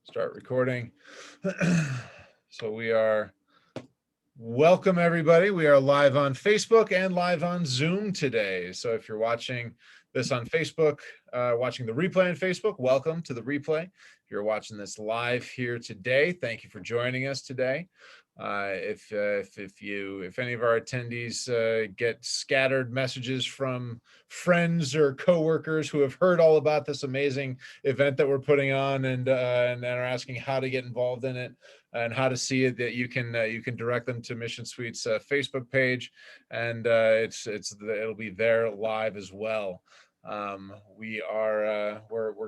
Start recording. So we are, welcome everybody. We are live on Facebook and live on Zoom today. So if you're watching this on Facebook, watching the replay on Facebook, welcome to the replay. If you're watching this live here today, thank you for joining us today. If any of our attendees get scattered messages from friends or coworkers who have heard all about this amazing event that we're putting on and are asking how to get involved in it and how to see it, that you can direct them to Mission Suite's Facebook page, and it'll be there live as well. We're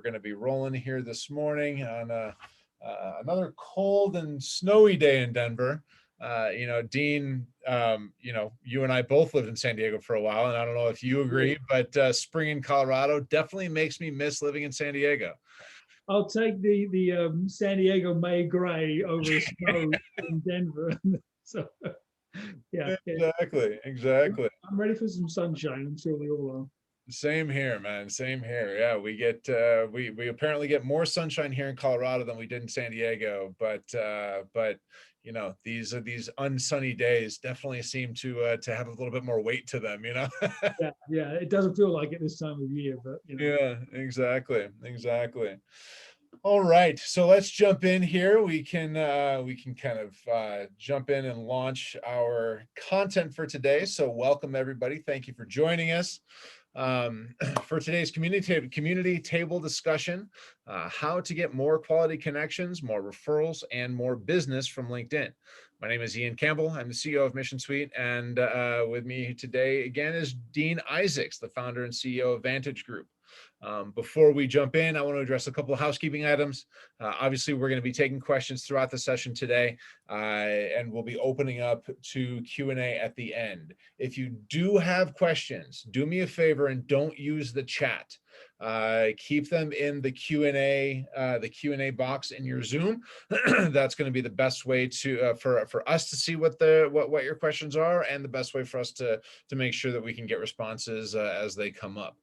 going to be rolling here this morning on another cold and snowy day in Denver. Dean, you and I both lived in San Diego for a while, and I don't know if you agree, but spring in Colorado definitely makes me miss living in San Diego. I'll take the San Diego May gray over the snow in Denver. So, yeah. Exactly. I'm ready for some sunshine. I'm sure we all are. Same here, man. Same here. Yeah, we get we apparently get more sunshine here in Colorado than we did in San Diego, but these unsunny days definitely seem to have a little bit more weight to them, Yeah, it doesn't feel like it this time of year, but Yeah, exactly. All right, so let's jump in here. We can kind of jump in and launch our content for today. So welcome everybody. Thank you for joining us. For today's community table discussion, how to get more quality connections, more referrals, and more business from LinkedIn. My name is Ian Campbell. I'm the CEO of Mission Suite, and with me today again is Dean Isaacs, the founder and CEO of Vantage Group. Before we jump in, I want to address a couple of housekeeping items. Obviously, we're going to be taking questions throughout the session today, and we'll be opening up to Q&A at the end. If you do have questions, do me a favor and don't use the chat. Keep them in the Q&A box in your Zoom. That's going to be the best way to for us to see what your questions are, and the best way for us to make sure that we can get responses as they come up,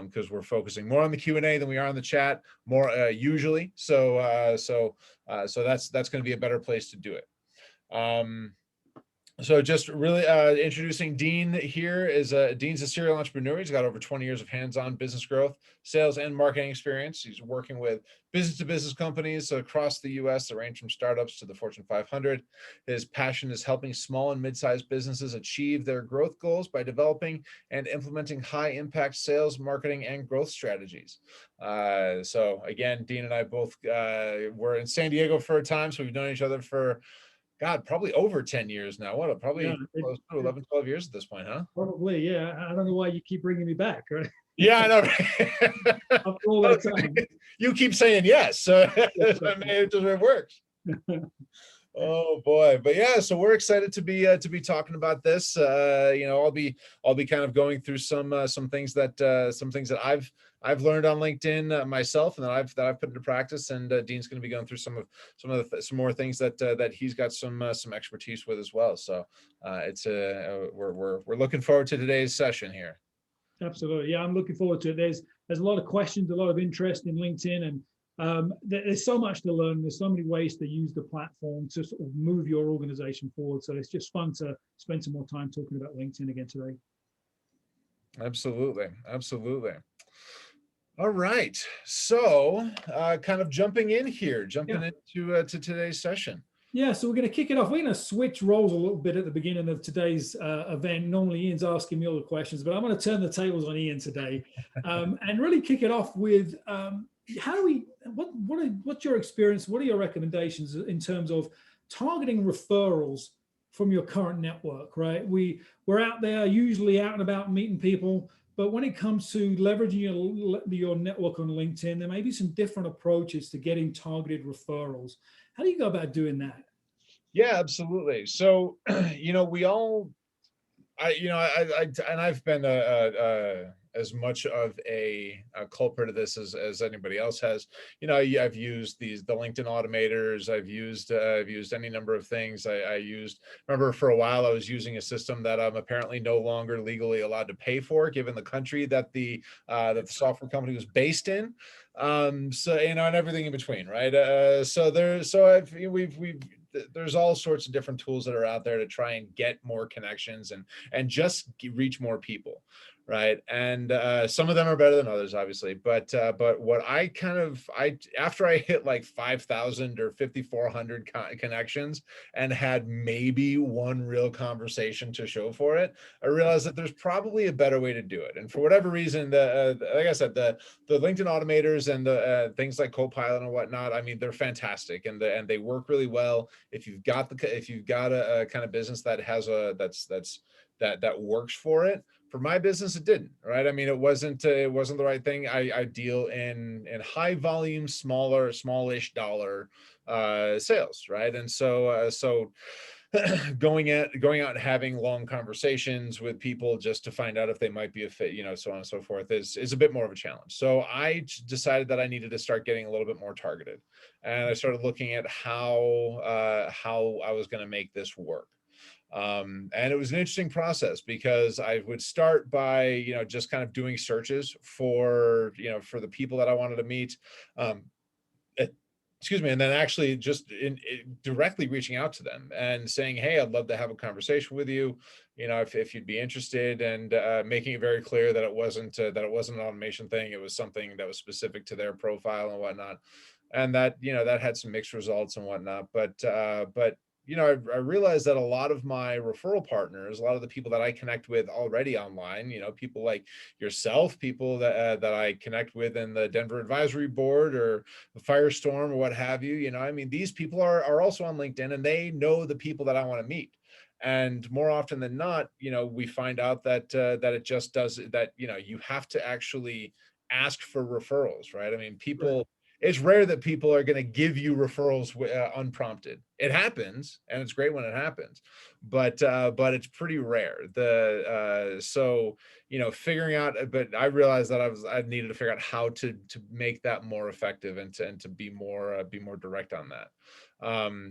because we're focusing more on the Q&A than we are on the chat more usually. So that's going to be a better place to do it. So just really introducing Dean here is Dean's a serial entrepreneur. He's got over 20 years of hands-on business growth, sales, and marketing experience. He's working with business-to-business companies across the U.S. that range from startups to the Fortune 500. His passion is helping small and mid-sized businesses achieve their growth goals by developing and implementing high-impact sales, marketing, and growth strategies. So again, Dean and I both were in San Diego for a time, so we've known each other for probably over 10 years now. Probably close to 11, 12 years at this point, huh? Probably, yeah. I don't know why you keep bringing me back, right? Yeah, I know. After all that time. You keep saying yes, so it works. Oh boy, but yeah, so we're excited to be talking about this. I'll be kind of going through some things that I've learned on LinkedIn myself, and that I've put into practice. And Dean's going to be going through some more things that he's got some expertise with as well. So we're looking forward to today's session here. Absolutely, yeah, I'm looking forward to it. There's a lot of questions, a lot of interest in LinkedIn, and there's so much to learn. There's so many ways to use the platform to sort of move your organization forward. So it's just fun to spend some more time talking about LinkedIn again today. Absolutely. All right. So kind of jumping into today's session. Yeah, so we're going to kick it off. We're going to switch roles a little bit at the beginning of today's event. Normally, Ian's asking me all the questions, but I'm going to turn the tables on Ian today and really kick it off with what's your experience? What are your recommendations in terms of targeting referrals from your current network, right? We're out there, usually out and about meeting people, but when it comes to leveraging your network on LinkedIn, there may be some different approaches to getting targeted referrals. How do you go about doing that? Yeah, absolutely. So, I've been as much of a culprit of this as anybody else has. I've used the LinkedIn automators. I've used any number of things. Remember for a while I was using a system that I'm apparently no longer legally allowed to pay for, given the country that the software company was based in. So and everything in between, right? There's all sorts of different tools that are out there to try and get more connections and just reach more people, right? And some of them are better than others, obviously. But what I after I hit like 5,000 or 5,400 connections and had maybe one real conversation to show for it, I realized that there's probably a better way to do it. And for whatever reason, like I said, the LinkedIn automators and the things like Copilot and whatnot, I mean, they're fantastic and they work really well. If you've got a kind of business that has that works for it. For my business, it didn't, right? I mean, it wasn't the right thing. I deal in high volume, smallish dollar sales, right? And so going out and having long conversations with people just to find out if they might be a fit, so on and so forth, is a bit more of a challenge. So I decided that I needed to start getting a little bit more targeted, and I started looking at how I was going to make this work. And it was an interesting process because I would start by, just kind of doing searches for the people that I wanted to meet. Um, eh, Excuse me, and then actually just directly reaching out to them and saying, hey, I'd love to have a conversation with you, if you'd be interested, and making it very clear that it wasn't an automation thing. It was something that was specific to their profile and whatnot. And that had some mixed results and whatnot. But I realized that a lot of my referral partners, a lot of the people that I connect with already online, people like yourself, people that I connect with in the Denver Advisory Board or the Firestorm or what have you, I mean, these people are also on LinkedIn and they know the people that I want to meet. And more often than not, we find out that it just does that. You have to actually ask for referrals, right? I mean, Right. it's rare that people are going to give you referrals unprompted. It happens, and it's great when it happens, but it's pretty rare. So figuring out, but I realized that I needed to figure out how to make that more effective and to be more direct on that.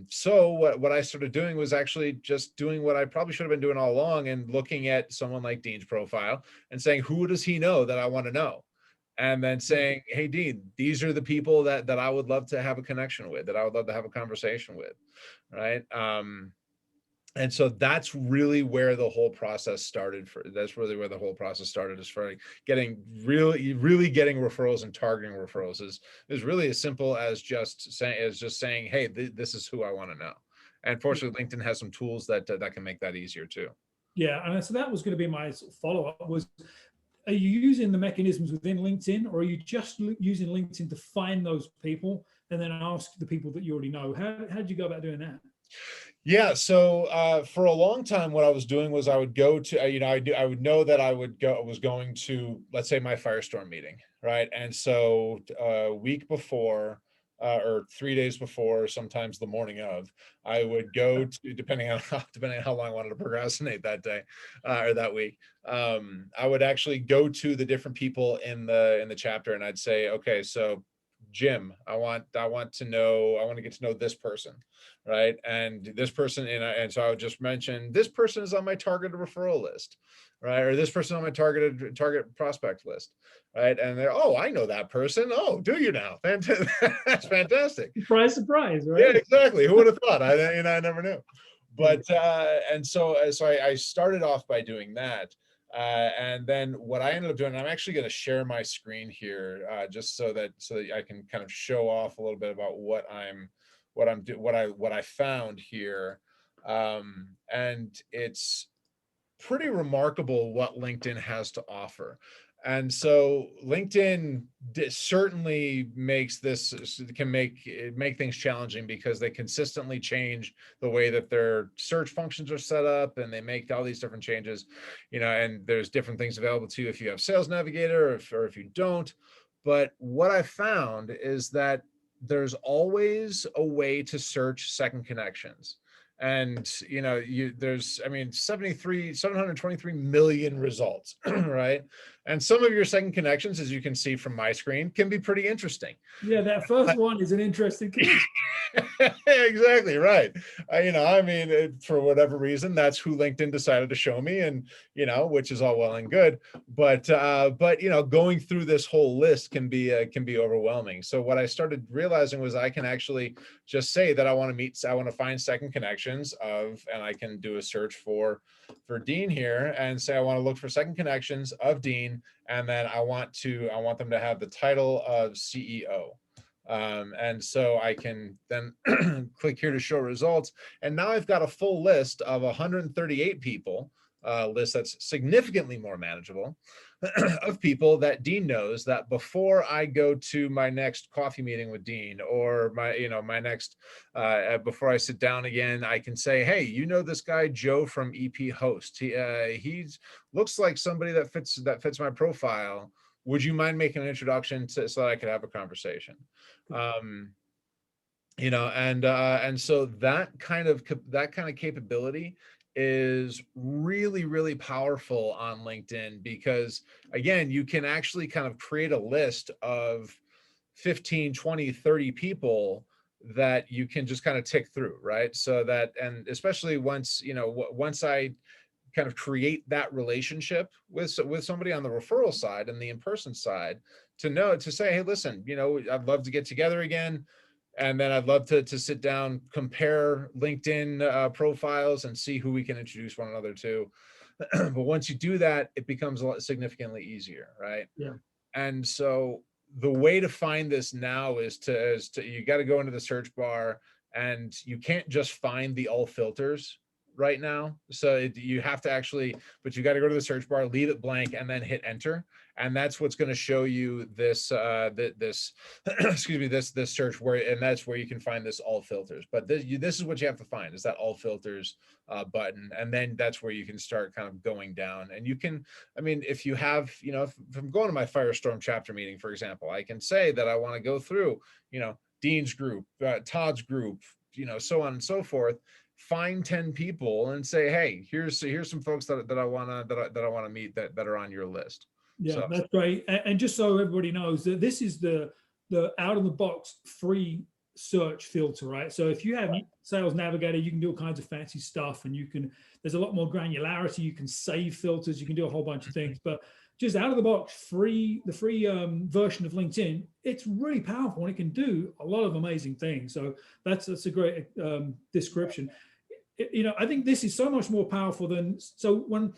So what I started doing was actually just doing what I probably should have been doing all along, and looking at someone like Dean's profile and saying, who does he know that I want to know? And then saying, hey, Dean, these are the people that I would love to have a connection with, that I would love to have a conversation with, right? And so that's really where the whole process started. That's really where the whole process started, is for getting really getting referrals and targeting referrals is really as simple as just saying, hey, this is who I want to know. And fortunately, LinkedIn has some tools that can make that easier too. Yeah, and so that was going to be my sort of follow-up was, are you using the mechanisms within LinkedIn, or are you just using LinkedIn to find those people and then ask the people that you already know? How did you go about doing that? Yeah, so for a long time, what I was doing was I would go to, I would know that I was going to, let's say, my Firestorm meeting, right? And so a week before, or 3 days before, sometimes the morning of, I would go to, depending on how long I wanted to procrastinate that day or that week. I would actually go to the different people in the chapter, and I'd say, okay, so Jim, I want to get to know this person, right? And this person, and so I would just mention, this person is on my targeted referral list, right? Or this person on my target prospect list, right? And they're, oh, I know that person. Oh, do you now? Fantastic. That's fantastic. Surprise, surprise, Yeah, right? exactly. Who would have thought? I never knew. Yeah. But and so I started off by doing that. And then what I ended up doing, I'm actually going to share my screen here, just so that I can kind of show off a little bit about what I found here. And it's pretty remarkable what LinkedIn has to offer. And so LinkedIn certainly can make things challenging, because they consistently change the way that their search functions are set up, and they make all these different changes, and there's different things available to you if you have Sales Navigator, or if you don't. But what I found is that there's always a way to search second connections. And there's, I mean, 723 million results, right? And some of your second connections, as you can see from my screen, can be pretty interesting. Yeah, that first one is an interesting connection. Exactly right. I mean, for whatever reason, that's who LinkedIn decided to show me, and which is all well and good. But going through this whole list can be overwhelming. So what I started realizing was I can actually just say that I want to find second connections of, and I can do a search for Dean here and say I want to look for second connections of Dean, and then I want them to have the title of CEO. And so I can then click here to show results. And now I've got a full list of 138 people, list that's significantly more manageable, of people that Dean knows that before I go to my next coffee meeting with Dean, or my next, before I sit down again, I can say, hey, this guy, Joe from EP Host. He's looks like somebody that fits my profile. Would you mind making an introduction so that I could have a conversation? And so that kind of capability is really, really powerful on LinkedIn, because again, you can actually kind of create a list of 15, 20, 30 people that you can just kind of tick through, right? So that, and especially once I kind of create that relationship with somebody on the referral side and the in-person side, to say, hey, listen, I'd love to get together again. And then I'd love to sit down, compare LinkedIn profiles, and see who we can introduce one another to. But once you do that, it becomes significantly easier, right? Yeah. And so the way to find this now is to you got to go into the search bar, and you can't just find the all filters right now. So you have to actually, but you got to go to the search bar, leave it blank, and then hit enter. And that's what's going to show you this this excuse me, this search where, and that's where you can find this all filters. But this is what you have to find, is that all filters button, and then that's where you can start kind of going down. And you can, I mean, if you have, if I'm going to my Firestorm chapter meeting, for example, I can say that I want to go through, Dean's group, Todd's group, so on and so forth. Find 10 people and say, hey, here's some folks that I want to meet that are on your list. Yeah, So that's great. And just so everybody knows that this is the out of the box free search filter, right? So if you have Sales Navigator, you can do all kinds of fancy stuff, and there's a lot more granularity. You can save filters, you can do a whole bunch of things, but just out of the box, the free version of LinkedIn, it's really powerful, and it can do a lot of amazing things. So that's a great description. I think this is so much more powerful than, so when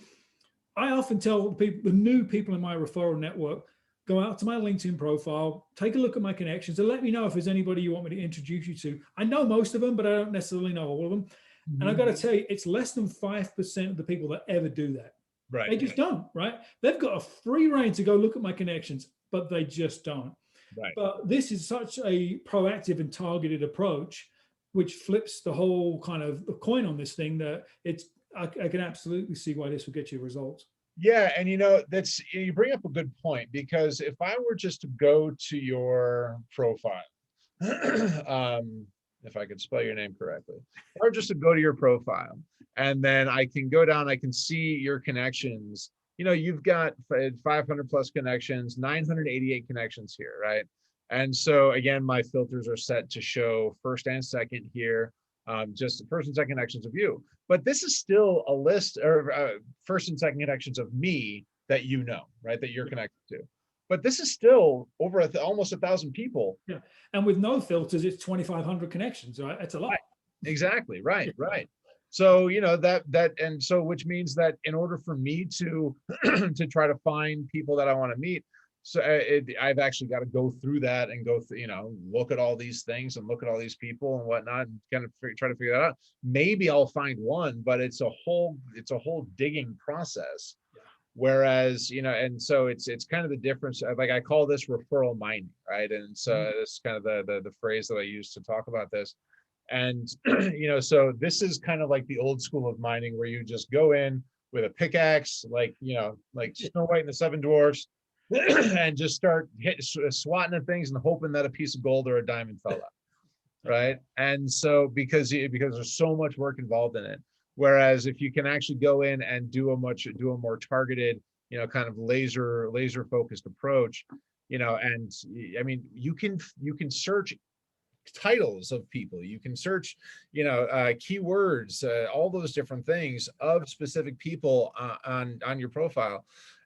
I often tell the new people in my referral network, go out to my LinkedIn profile, take a look at my connections, and let me know if there's anybody you want me to introduce you to. I know most of them, but I don't necessarily know all of them. Mm-hmm. And I've got to tell you, it's less than 5% of the people that ever do that. Right. They just don't, right? They've got a free rein to go look at my connections, but they just don't. Right. But this is such a proactive and targeted approach, which flips the whole kind of coin on this thing, that I can absolutely see why this will get you results. Yeah, and you bring up a good point, because if I were just to go to your profile, if I could spell your name correctly, or just to go to your profile, and then I can go down, I can see your connections. You've got 500 plus connections, 988 connections here, right? And so again, my filters are set to show first and second here, just first and second connections of you. But this is still a list, or first and second connections of me that right, that you're connected to. But this is still over almost 1,000 people. Yeah, and with no filters, it's 2,500 connections, right? That's a lot. Right. Exactly. Right. Right. So and so, which means that in order for me to to try to find people that I want to meet, so I've actually got to go through that and look at all these things and look at all these people and whatnot, and kind of try to figure that out. Maybe I'll find one, but it's a whole digging process. Yeah. Whereas, and so it's kind of the difference. Like, I call this referral mining, right? And so this is kind of the phrase that I use to talk about this. And, so this is kind of like the old school of mining, where you just go in with a pickaxe, like Snow White and the Seven Dwarfs, and just start swatting at things and hoping that a piece of gold or a diamond fell out. right? And so because there's so much work involved in it. Whereas if you can actually go in and do a more targeted, kind of laser focused approach, and I mean, you can search titles of people, you can search keywords, all those different things of specific people on your profile,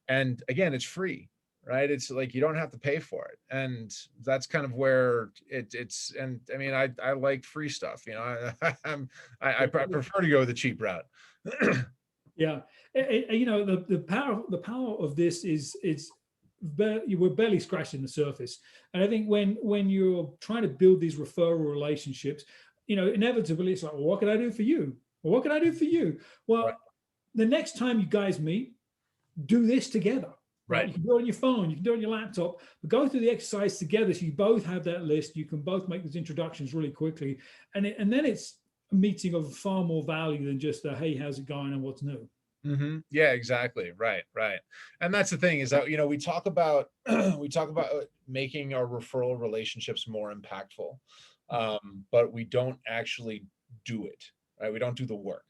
and again, it's free, right? It's like you don't have to pay for it, and that's kind of where it's and I mean, I like free stuff, I prefer to go the cheap route. Yeah, the power of this is we're barely scratching the surface. And I think when you're trying to build these referral relationships, inevitably it's like, well, what can I do for you? Well, what can I do for you? Right, Well, the next time you guys meet, do this together, right? right. You can do it on your phone, you can do it on your laptop, but go through the exercise together so you both have that list. You can both make those introductions really quickly, and then it's a meeting of far more value than just a, hey, how's it going and what's new. Yeah, exactly. Right, right. And that's the thing is that, we talk about we talk about making our referral relationships more impactful. But we don't actually do it, right? We don't do the work.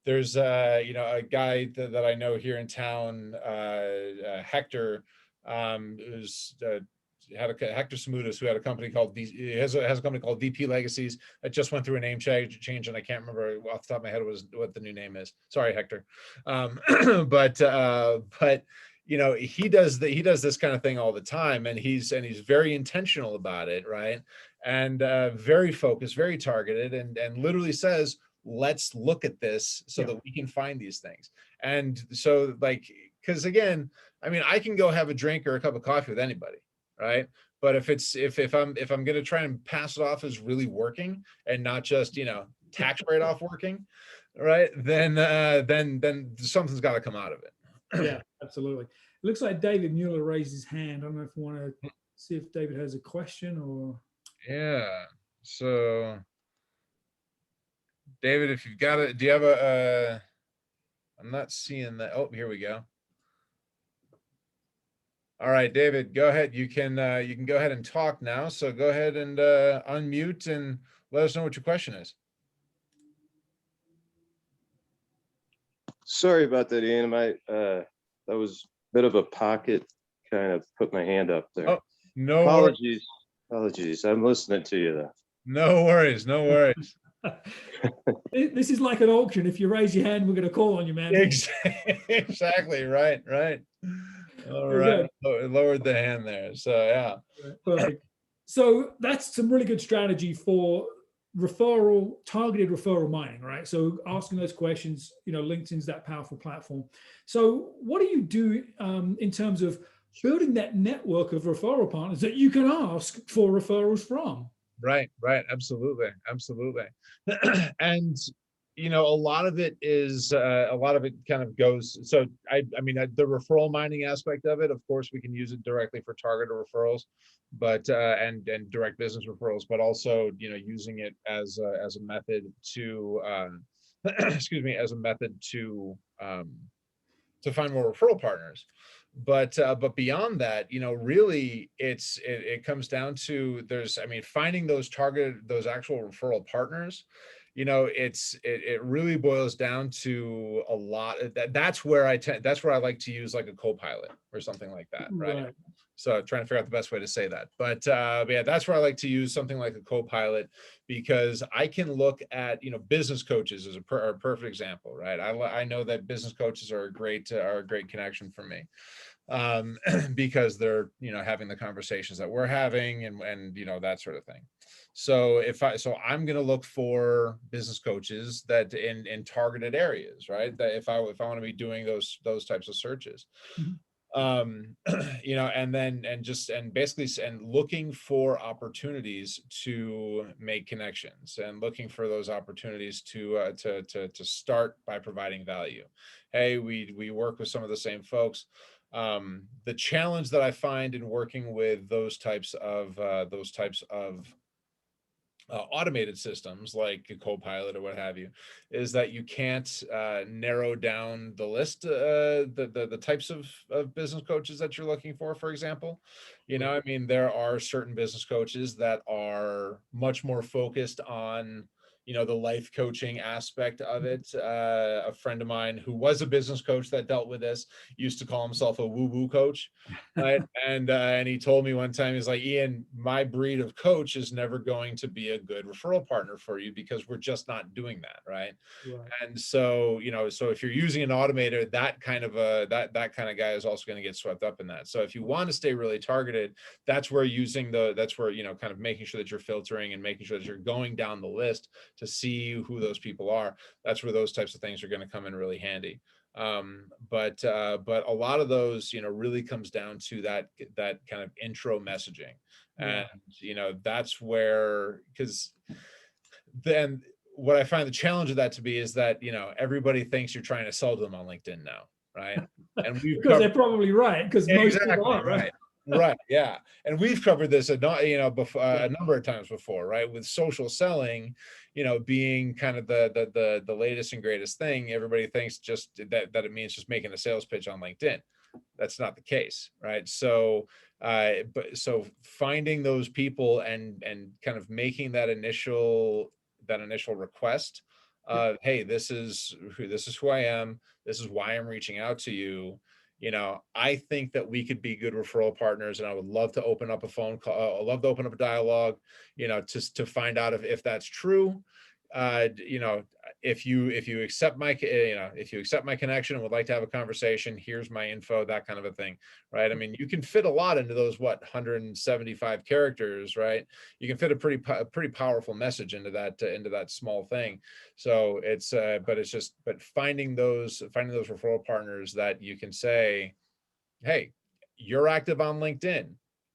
There's a guy that I know here in town, Hector, who's Hector Smooters, who had a company called he has a company called VP Legacies that just went through a name change, and I can't remember off the top of my head what the new name is. Sorry, Hector. But he does this kind of thing all the time, and he's very intentional about it, right? And very focused, very targeted, and literally says, let's look at this so Yeah. that we can find these things. And so, like, because again, I mean, I can go have a drink or a cup of coffee with anybody, right? But if I'm going to try and pass it off as really working and not just tax write-off working, right? Then something's got to come out of it. Yeah, absolutely. It looks like David Mueller raised his hand. I don't know if you want to see if David has a question or. Yeah. So, David, if you've got it, do you have a? I'm not seeing that. Oh, here we go. All right, David, go ahead. You can go ahead and talk now. So go ahead and unmute and let us know what your question is. Sorry about that, Ian. That was a bit of a pocket kind of put my hand up there. Oh, no Apologies. Apologies. I'm listening to you though. No worries. No worries. This is like an auction. If you raise your hand, we're going to call on you, man. Exactly. Right. Right. All Very right. good. Lowered the hand there. So yeah. Perfect. So that's some really good strategy for targeted referral mining, right? So asking those questions, LinkedIn's that powerful platform. So what do you do in terms of building that network of referral partners that you can ask for referrals from? Right, right, absolutely, absolutely. And a lot of it kind of goes. So I mean, the referral mining aspect of it, of course, we can use it directly for targeted referrals, but and direct business referrals, but also using it as a method to excuse me, as a method to find more referral partners. But beyond that, really it comes down to I mean, finding those actual referral partners. It really boils down to a lot. That's where I like to use like a co-pilot or something like that, right? So trying to figure out the best way to say that. But yeah, that's where I like to use something like a co-pilot, because I can look at, business coaches as a perfect example, right? I know that business coaches are a great connection for me, because they're, having the conversations that we're having, and that sort of thing. So I'm going to look for business coaches that in targeted areas, right? That if I want to be doing those types of searches. Mhm. And basically looking for opportunities to make connections, and looking for those opportunities to start by providing value. Hey, we work with some of the same folks. The challenge that I find in working with those types of automated systems like a Copilot or what have you, is that you can't narrow down the list, the types of business coaches that you're looking for example. You know, I mean, there are certain business coaches that are much more focused on, you know, the life coaching aspect of it. A friend of mine who was a business coach that dealt with this used to call himself a woo-woo coach. Right. And he told me one time, he's like, Ian, my breed of coach is never going to be a good referral partner for you because we're just not doing that. Right. Right. And so, you know, so if you're using an automator, that kind of that kind of guy is also going to get swept up in that. So if you want to stay really targeted, that's where that's where, you know, kind of making sure that you're filtering and making sure that you're going down the list to see who those people are. That's where those types of things are going to come in really handy. But a lot of those, you know, really comes down to that kind of intro messaging. Yeah. And you know, that's where, because then what I find the challenge of that to be is that, you know, everybody thinks you're trying to sell to them on LinkedIn now, right? And we've Because they're covered probably right, because most people exactly are, right? right. Right. Yeah. And we've covered this you know, before Yeah. a number of times before, right? With social selling, you know, being kind of the latest and greatest thing. Everybody thinks just that it means just making a sales pitch on LinkedIn. That's not the case, right? So so finding those people and kind of making that initial request of, hey, this is who I am, this is why I'm reaching out to you. You know, I think that we could be good referral partners, and I would love to open up a phone call. I'd love to open up a dialogue, you know, to find out if that's true. You know, if you accept my, you know, if you accept my connection and would like to have a conversation, here's my info, that kind of a thing, right? I mean, you can fit a lot into those 175 characters, right? You can fit a pretty powerful message into that small thing. So it's but finding those referral partners that you can say, hey, you're active on LinkedIn,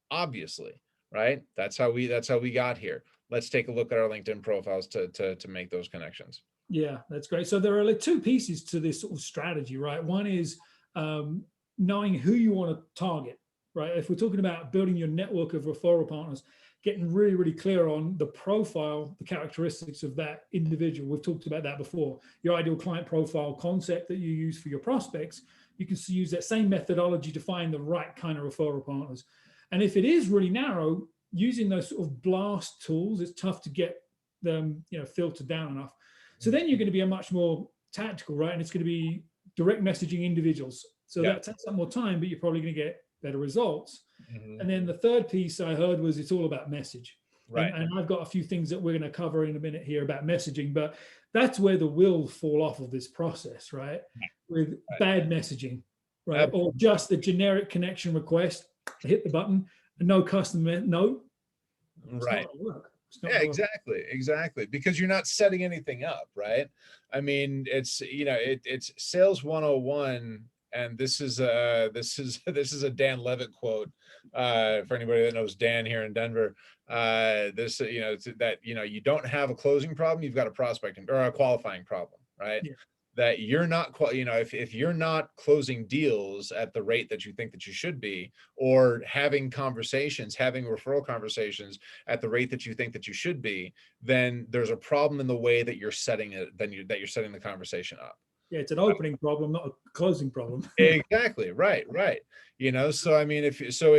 obviously, right? That's how we got here. Let's take a look at our LinkedIn profiles to make those connections. Yeah, that's great. So there are like two pieces to this sort of strategy, right? One is knowing who you want to target, right? If we're talking about building your network of referral partners, getting really, really clear on the profile, the characteristics of that individual. We've talked about that before. Your ideal client profile concept that you use for your prospects, you can use that same methodology to find the right kind of referral partners. And if it is really narrow, using those sort of blast tools, it's tough to get them, you know, filtered down enough. So then you're going to be a much more tactical, right? And it's going to be direct messaging individuals. So Yeah. that takes up more time, but you're probably going to get better results. Mhm. And then the third piece I heard was it's all about message. Right. And I've got a few things that we're going to cover in a minute here about messaging, but that's where the wheels fall off of this process, right? With bad messaging, right? Absolutely. Or just a generic connection request, hit the button, and no customer, no. It's Right. not gonna work. It's not Yeah, gonna work. exactly. Because you're not setting anything up, right? I mean, it's, you know, it's sales 101. And this is this is a Dan Levitt quote, for anybody that knows Dan here in Denver. This, you know, that, you know, you don't have a closing problem, you've got a prospecting or a qualifying problem, right? Yeah. That you're not, you know, if you're not closing deals at the rate that you think that you should be, or having referral conversations at the rate that you think that you should be, then there's a problem in the way that you're setting it, that you're setting the conversation up. Yeah, it's an opening problem, not a closing problem. Exactly. Right. You know, so I mean, so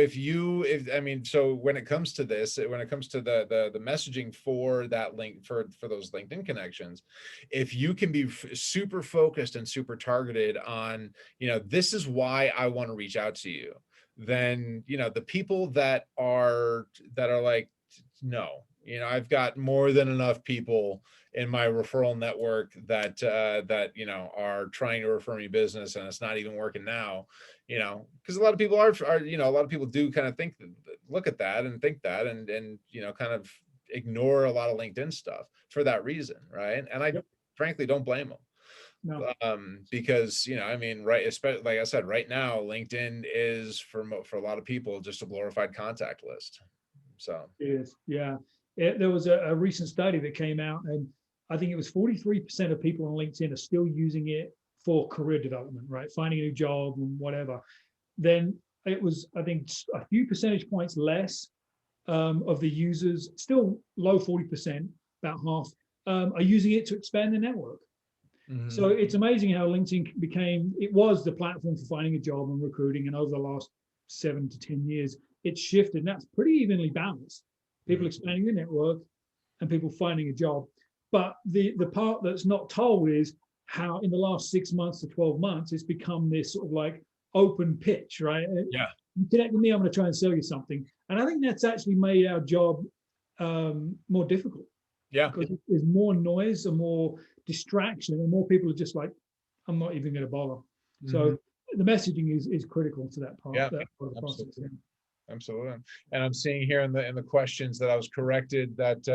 when it comes to this, when it comes to the messaging for that link, for those LinkedIn connections, if you can be super focused and super targeted on, you know, this is why I want to reach out to you, then, you know, the people that are like, no, you know, I've got more than enough people in my referral network that you know, are trying to refer me business, and it's not even working now, you know, because a lot of people are, you know, a lot of people do kind of look at that and think that, and you know, kind of ignore a lot of LinkedIn stuff for that reason, right? And I Yep. frankly don't blame them. No. Because, you know, I mean, right, especially like I said, right now, LinkedIn is for a lot of people just a glorified contact list. So It is. Yeah. There was a recent study that came out, and I think it was 43% of people on LinkedIn are still using it for career development, right? Finding a new job and whatever. Then it was, I think, a few percentage points less of the users, still low 40%, about half, are using it to expand their network. So it's amazing how LinkedIn it was the platform for finding a job and recruiting. And over the last 7 to 10 years, it's shifted. And that's pretty evenly balanced. People expanding their network and people finding a job. But the part that's not told is how in the last 6 months to 12 months, it's become this sort of like open pitch, right? Yeah. You connect with me, I'm going to try and sell you something. And I think that's actually made our job more difficult. Yeah. Because there's more noise and more distraction, and more people are just like, I'm not even going to bother. So the messaging is critical to that part. Yeah, That part of the process. absolutely. Absolutely. And I'm seeing here in the questions that I was corrected that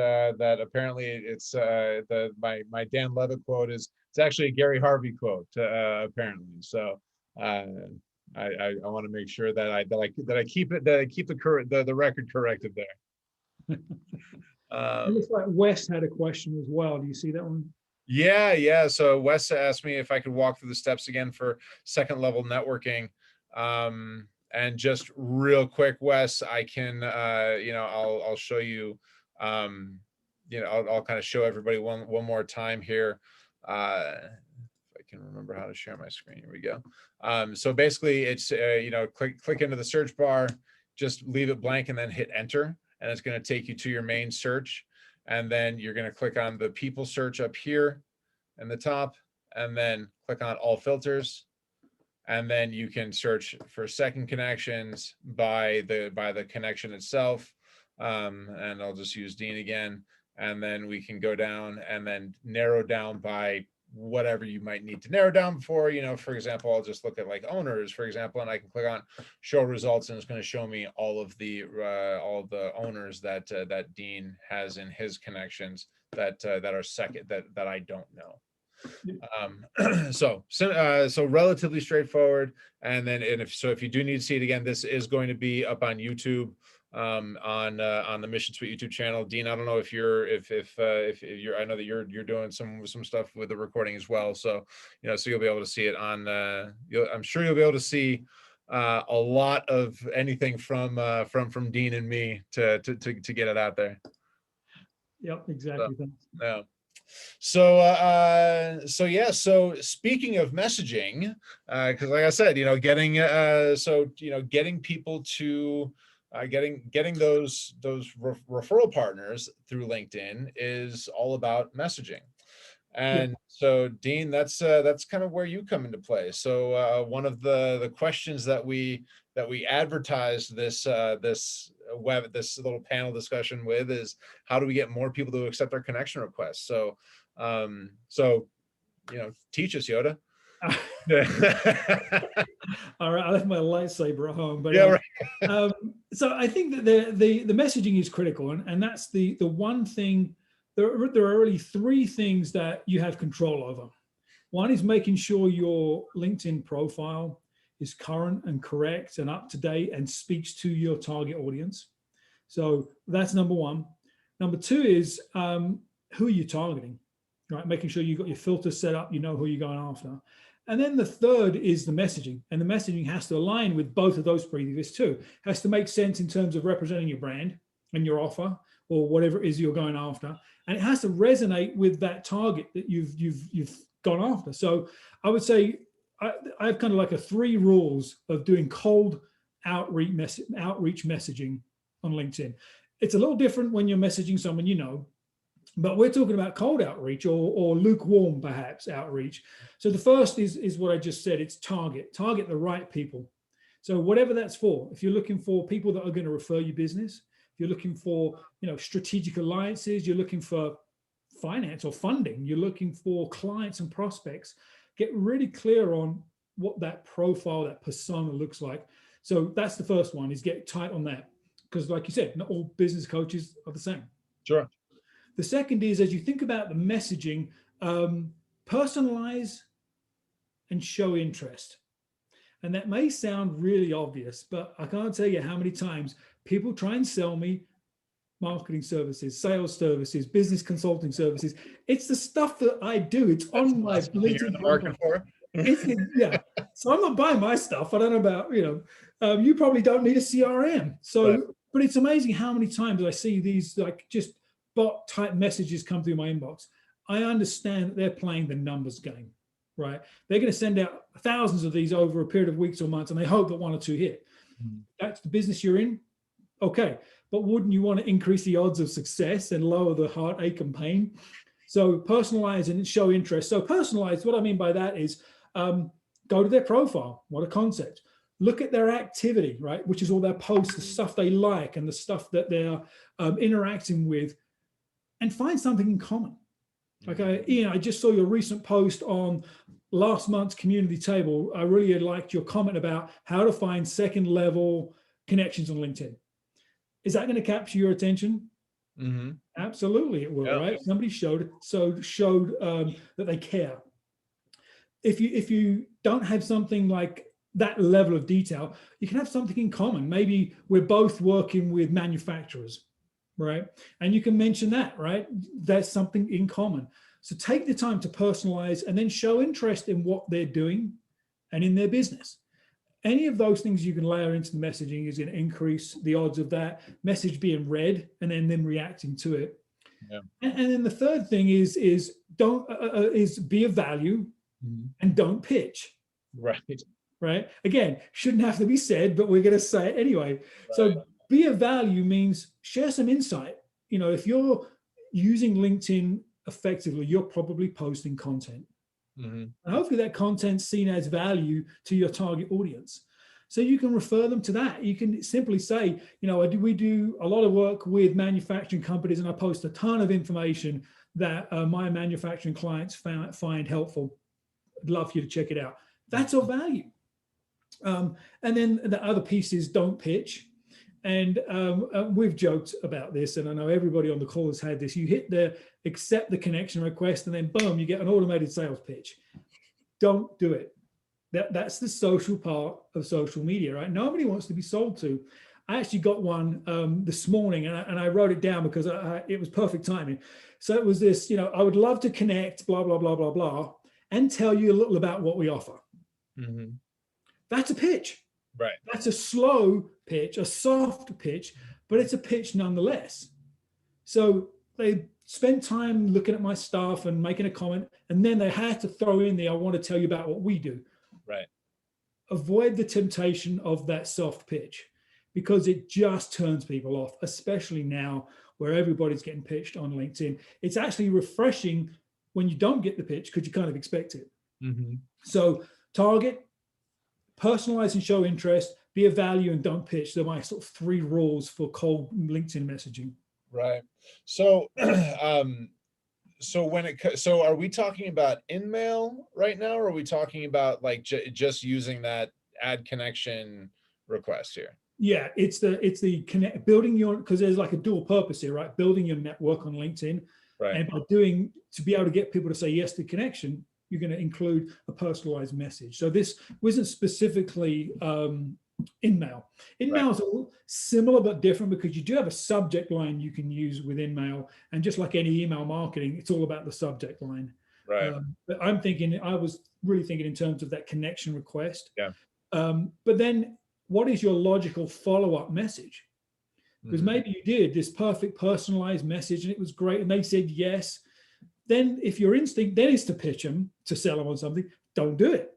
apparently it's my Dan Levitt quote is, it's actually a Gary Harvey quote apparently. So I want to make sure that I keep the record corrected there. It looks like Wes had a question as well. Do you see that one? Yeah. So Wes asked me if I could walk through the steps again for second level networking. And just real quick, Wes, I can, I'll show you, I'll kind of show everybody one more time here. If I can remember how to share my screen, here we go. So basically it's, click into the search bar, just leave it blank and then hit enter. And it's going to take you to your main search. And then you're going to click on the people search up here in the top, and then click on all filters. And then you can search for second connections by the connection itself. And I'll just use Dean again. And then we can go down and then narrow down by whatever you might need to narrow down for. For example, I'll just look at like owners, for example, and I can click on show results, and it's going to show me all of the owners that Dean has in his connections that are second that I don't know. So relatively straightforward. And then if you do need to see it again, this is going to be up on YouTube, on the Mission Suite YouTube channel. Dean, I don't know if you're I know that you're doing some stuff with the recording as well, so so you'll be able to see it on I'm sure you'll be able to see a lot of anything from Dean and me to get it out there. Yep, exactly. Yeah. So speaking of messaging, because like I said, getting getting people to getting those referral partners through LinkedIn is all about messaging. And so Dean, that's kind of where you come into play. So one of the questions that we advertised this little panel discussion with is, how do we get more people to accept our connection requests? So teach us, Yoda. All right, I left my lightsaber at home, but yeah, right. So I think that the messaging is critical, and that's the one thing. There are really three things that you have control over. One is making sure your LinkedIn profile is current and correct and up to date and speaks to your target audience. So that's number one. Number two is who are you targeting, right? Making sure you've got your filters set up, you know who you're going after. And then the third is the messaging. And the messaging has to align with both of those previous two. It has to make sense in terms of representing your brand and your offer or whatever it is you're going after. And it has to resonate with that target that you've gone after. So I would say I have kind of like 3 rules of doing cold outreach messaging on LinkedIn. It's a little different when you're messaging someone you know, but we're talking about cold outreach or lukewarm perhaps outreach. So the first is what I just said. It's target the right people. So whatever that's for, if you're looking for people that are going to refer you business, if you're looking for strategic alliances, you're looking for finance or funding, you're looking for clients and prospects, get really clear on what that profile, that persona looks like. So that's the first one, is get tight on that. Because like you said, not all business coaches are the same. Sure. The second is, as you think about the messaging, personalize and show interest. And that may sound really obvious, but I can't tell you how many times people try and sell me marketing services, sales services, business consulting services. It's the stuff that I do. It's on my LinkedIn profile. Yeah. So I'm not buying my stuff. I don't know about, you probably don't need a CRM. So But it's amazing how many times I see these like just bot type messages come through my inbox. I understand that they're playing the numbers game, right? They're going to send out thousands of these over a period of weeks or months, and they hope that one or two hit. That's the business you're in. Okay. But wouldn't you want to increase the odds of success and lower the heartache and pain? So personalize and show interest. So personalize, what I mean by that is go to their profile. What a concept. Look at their activity, right? Which is all their posts, the stuff they like and the stuff that they're interacting with, and find something in common. Okay, Ian, I just saw your recent post on last month's community table. I really liked your comment about how to find second level connections on LinkedIn. Is that going to capture your attention? Mm-hmm. Absolutely, it will. Yeah. Right? Somebody showed that they care. If you don't have something like that level of detail, you can have something in common. Maybe we're both working with manufacturers, right? And you can mention that, right? There's something in common. So take the time to personalize and then show interest in what they're doing and in their business. Any of those things you can layer into the messaging is going to increase the odds of that message being read and then them reacting to it. Yeah. And then the third thing is be of value and don't pitch. Right. Right. Again, shouldn't have to be said, but we're going to say it anyway. Right. So be of value means share some insight. You know, if you're using LinkedIn effectively, you're probably posting content. And hopefully that content's seen as value to your target audience. So you can refer them to that. You can simply say, you know, we do a lot of work with manufacturing companies, and I post a ton of information that my manufacturing clients find helpful. I'd love for you to check it out. That's of value. And then the other piece is don't pitch. And we've joked about this, and I know everybody on the call has had this. You hit the accept the connection request, and then boom, you get an automated sales pitch. Don't do it. That's the social part of social media, right? Nobody wants to be sold to. I actually got one this morning, and I wrote it down because it was perfect timing. So it was this, you know, I would love to connect, blah, blah, blah, blah, blah, and tell you a little about what we offer. That's a pitch. Right. That's a slow pitch, a soft pitch, but it's a pitch nonetheless. So they spend time looking at my stuff and making a comment, and then they had to throw in there, I want to tell you about what we do. Right. Avoid the temptation of that soft pitch because it just turns people off, especially now where everybody's getting pitched on LinkedIn. It's actually refreshing when you don't get the pitch because you kind of expect it. So target, personalize and show interest, be of value, and don't pitch. They're my sort of 3 rules for cold LinkedIn messaging. Right. So, so are we talking about InMail right now, or are we talking about like just using that add connection request here? Yeah, it's the connect, building your, because there's like a dual purpose here, right? Building your network on LinkedIn, right? And by to be able to get people to say yes to connection, you're going to include a personalized message. So this wasn't specifically InMail. InMail is a little similar but different because you do have a subject line you can use with InMail, and just like any email marketing, it's all about the subject line. Right. But I was really thinking in terms of that connection request. Yeah. But then, what is your logical follow-up message? Because maybe you did this perfect personalized message and it was great, and they said yes. Then, if your instinct then is to pitch them to sell them on something, don't do it.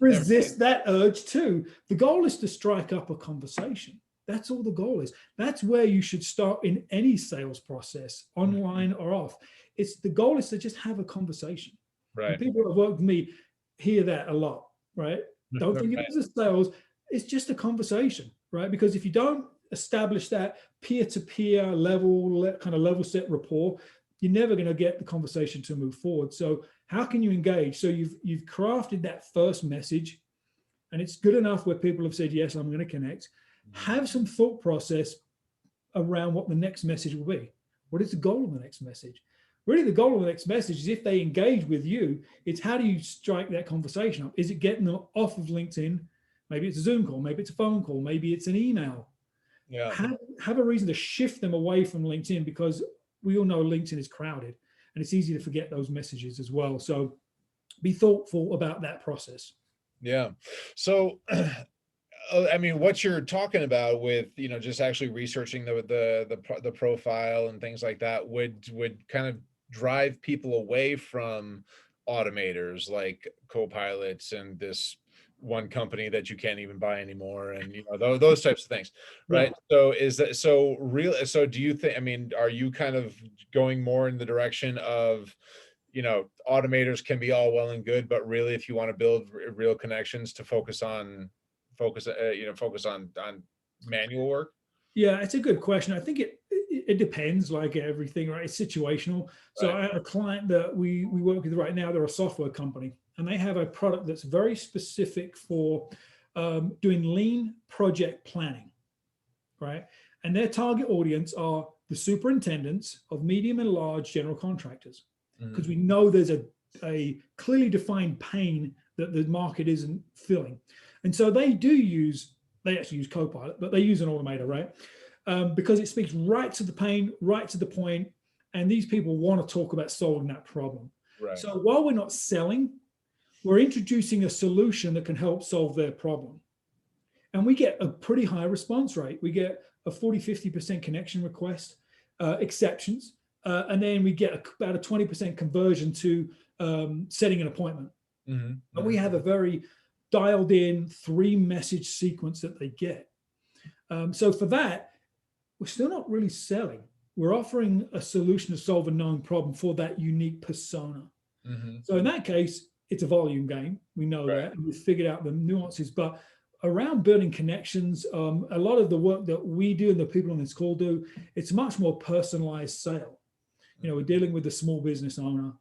Resist that urge too. The goal is to strike up a conversation. That's all the goal is. That's where you should start in any sales process, online or off. The goal is to just have a conversation. Right. And people that have worked with me hear that a lot, right? Don't think of it as a sales. It's just a conversation, right? Because if you don't establish that peer-to-peer level, kind of level set rapport, you're never going to get the conversation to move forward. So how can you engage? So you've crafted that first message, and it's good enough where people have said, yes, I'm going to connect. Have some thought process around what the next message will be. What is the goal of the next message? Really, the goal of the next message is if they engage with you, it's how do you strike that conversation up? Is it getting them off of LinkedIn? Maybe it's a Zoom call, maybe it's a phone call, maybe it's an email. Yeah. Have a reason to shift them away from LinkedIn, because we all know LinkedIn is crowded and it's easy to forget those messages as well. So be thoughtful about that process. Yeah. So I mean, what you're talking about with, just actually researching the profile and things like that would kind of drive people away from automators like Copilots and this one company that you can't even buy anymore, and those types of things, Yeah. right? So is that so real? So do you think? I mean, are you kind of going more in the direction of, automators can be all well and good, but really, if you want to build real connections, to focus on manual work? Yeah, it's a good question. I think it depends, like everything, right? It's situational. So Right. I have a client that we work with right now. They're a software company, and they have a product that's very specific for doing lean project planning, right? And their target audience are the superintendents of medium and large general contractors, because Mhm. we know there's a clearly defined pain that the market isn't filling. And so they actually use Copilot, but they use an automator, right? Because it speaks right to the pain, right to the point, and these people want to talk about solving that problem. Right. So while we're not selling, we're introducing a solution that can help solve their problem. And we get a pretty high response rate. We get a 40-50% connection request exceptions, and then we get about a 20% conversion to setting an appointment. Mhm. And we have a very dialed in 3-message sequence that they get. So for that, we're still not really selling. We're offering a solution to solve a known problem for that unique persona. Mhm. So in that case, it's a volume game. We know Right. that, and we've figured out the nuances. But around building connections, a lot of the work that we do and the people on this call do, it's much more personalized sale. We're dealing with a small business owner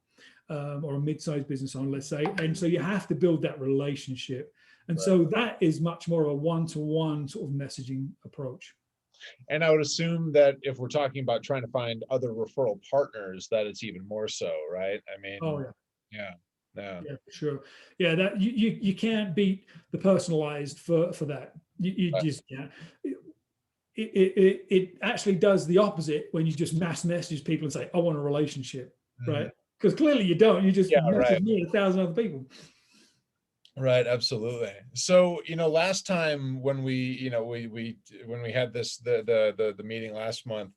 or a mid-sized business owner, let's say, and so you have to build that relationship. And Right. so that is much more of a one-to-one sort of messaging approach. And I would assume that if we're talking about trying to find other referral partners, that it's even more so, right? I Oh mean, yeah. yeah, yeah, Yeah, for sure. Yeah, that you can't beat the personalized for that. You uh, just can't. It actually does the opposite when you just mass message people and say, "I want a relationship," mhm. right? Because clearly you don't. You just Yeah, right. message me and 1,000 other people. Right, absolutely. So, last time when when we had the meeting last month,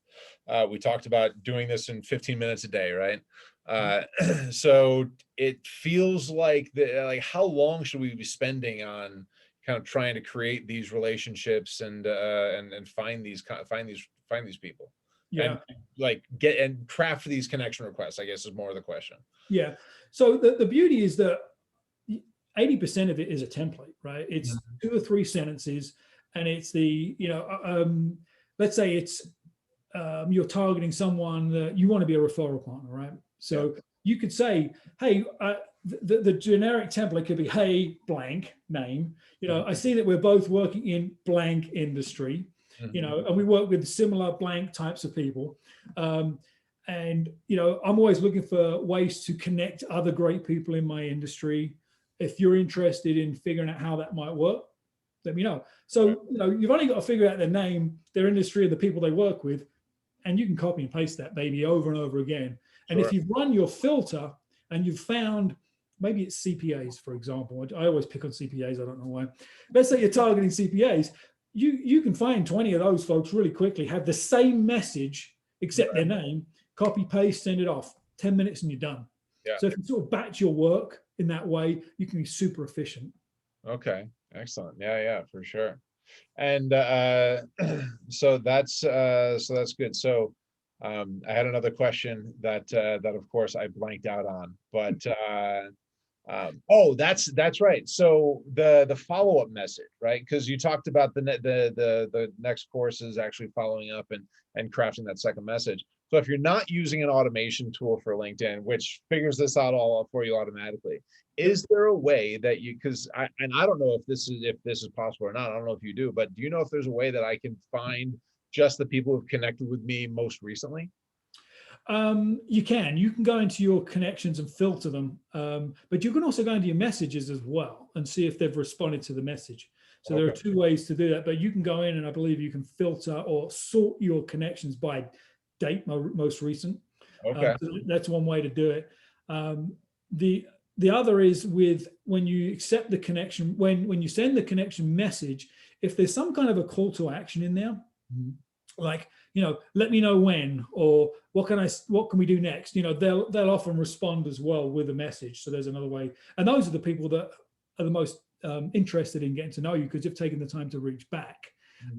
we talked about doing this in 15 minutes a day, right? Uh, so it feels like how long should we be spending on kind of trying to create these relationships and find these people and Yeah, like get and craft these connection requests, I guess is more of the question. yeah. So the beauty is that 80% of it is a template, right? It's 2 or 3 sentences, and it's let's say it's you're targeting someone that you want to be a referral partner, right? Yeah. So you could say, hey, the generic template could be, hey, blank name. Mhm. I see that we're both working in blank industry, Mhm. and we work with similar blank types of people. And I'm always looking for ways to connect other great people in my industry. If you're interested in figuring out how that might work, let me know. Right. So you've only got to figure out their name, their industry, and the people they work with, and you can copy and paste that baby over and over again. And if Sure. you've run your filter and you've found, maybe it's CPAs, for example. I always pick on CPAs. I don't know why. Let's say you're targeting CPAs. You can find 20 of those folks really quickly, have the same message except their name, copy, paste, send it off. 10 minutes and you're done. Yeah. So if you sort of batch your work in that way, you can be super efficient. Okay. Excellent. Yeah, yeah, for sure. And so that's good. So I had another question that of course I blanked out on, but oh, that's right. So the follow-up message, right? Because you talked about the next course is actually following up and crafting that second message. So if you're not using an automation tool for LinkedIn, which figures this out all for you automatically, Yep. is there a way that you, because I don't know if this is possible or not. I don't know if you do, but do you know if there's a way that I can find just the people who've connected with me most recently? You can go into your connections and filter them, but you can also go into your messages as well and see if they've responded to the message. So there are Okay. 2 ways to do that, but you can go in and I believe you can filter or sort your connections by date, most recent. Okay. So that's one way to do it. The the other is with when you accept the connection, when you send the connection message, if there's some kind of a call to action in there, like, let me know when, or what can we do next? They'll often respond as well with a message. So there's another way. And those are the people that are the most interested in getting to know you, because you've taken the time to reach back.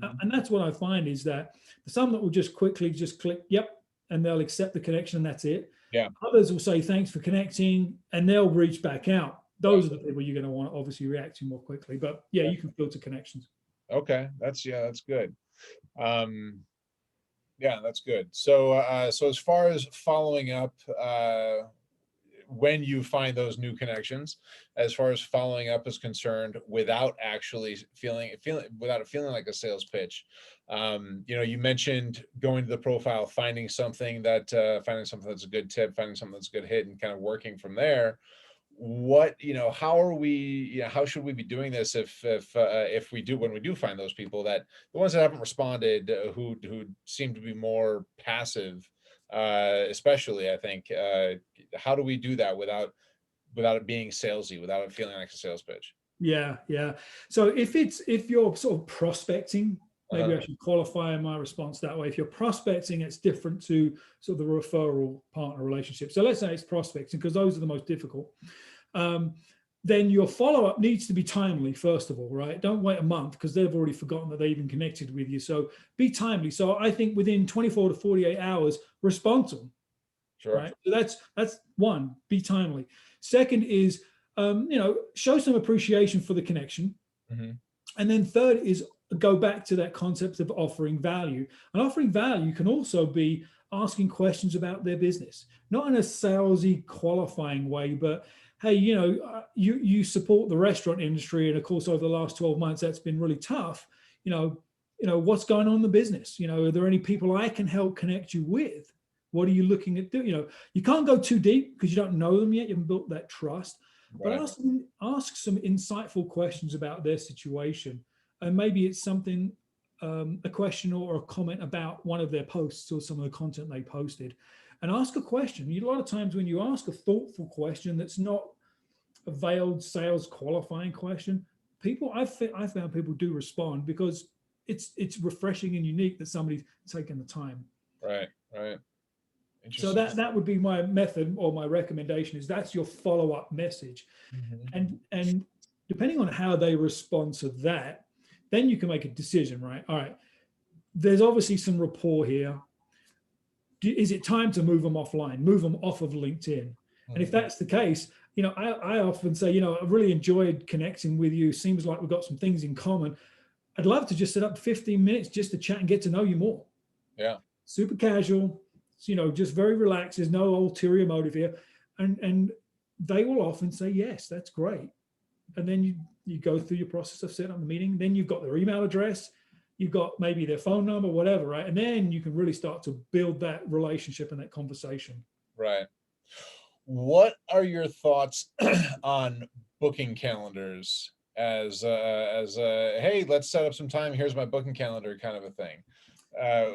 And that's what I find is that some that will just quickly just click, yep, and they'll accept the connection and that's it. Yeah. Others will say, thanks for connecting, and they'll reach back out. Those are the people you're going to want to obviously react to more quickly. But yeah, you can filter connections. Okay. That's good. Yeah, that's good. So, so as far as following up, when you find those new connections, as far as following up is concerned, without actually without it feeling like a sales pitch, you mentioned going to the profile, finding something that's a good tip, finding something that's a good hit, and kind of working from there. How should we be doing this when we do find those people, that the ones that haven't responded, who seem to be more passive, especially, I think, how do we do that without it being salesy, without it feeling like a sales pitch? Yeah. So if you're sort of prospecting, maybe I should qualify my response that way. If you're prospecting, it's different to sort of the referral partner relationship. So let's say it's prospecting, because those are the most difficult. Then your follow-up needs to be timely, first of all, right? Don't wait a month, because they've already forgotten that they even connected with you. So be timely. So I think within 24 to 48 hours, respond to them. Sure. Right. So that's one, be timely. Second is, show some appreciation for the connection. And then third is go back to that concept of offering value. And offering value can also be asking questions about their business, not in a salesy qualifying way, but hey, you support the restaurant industry, and of course over the last 12 months that's been really tough. What's going on in the business? Are there any people I can help connect you with? What are you looking at doing? You can't go too deep because you don't know them yet. You haven't built that trust. But ask some insightful questions about their situation, and maybe it's something, a question or a comment about one of their posts or some of the content they posted, and ask a question. A lot of times when you ask a thoughtful question that's not a veiled sales qualifying question, I found people do respond, because it's refreshing and unique that somebody's taken the time. Right. So that would be my method, or my recommendation, is that's your follow-up message. And depending on how they respond to that, then you can make a decision, right? All right, there's obviously some rapport here. Is it time to move them offline, move them off of LinkedIn? And if that's the case, I often say, I've really enjoyed connecting with you. Seems like we've got some things in common. I'd love to just set up 15 minutes just to chat and get to know you more. Yeah. Super casual. Just very relaxed. There's no ulterior motive here. And they will often say, yes, that's great. And then you go through your process of setting up the meeting. Then you've got their email address. You've got maybe their phone number, whatever, right? And then you can really start to build that relationship and that conversation. Right. What are your thoughts on booking calendars as hey, let's set up some time, here's my booking calendar kind of a thing,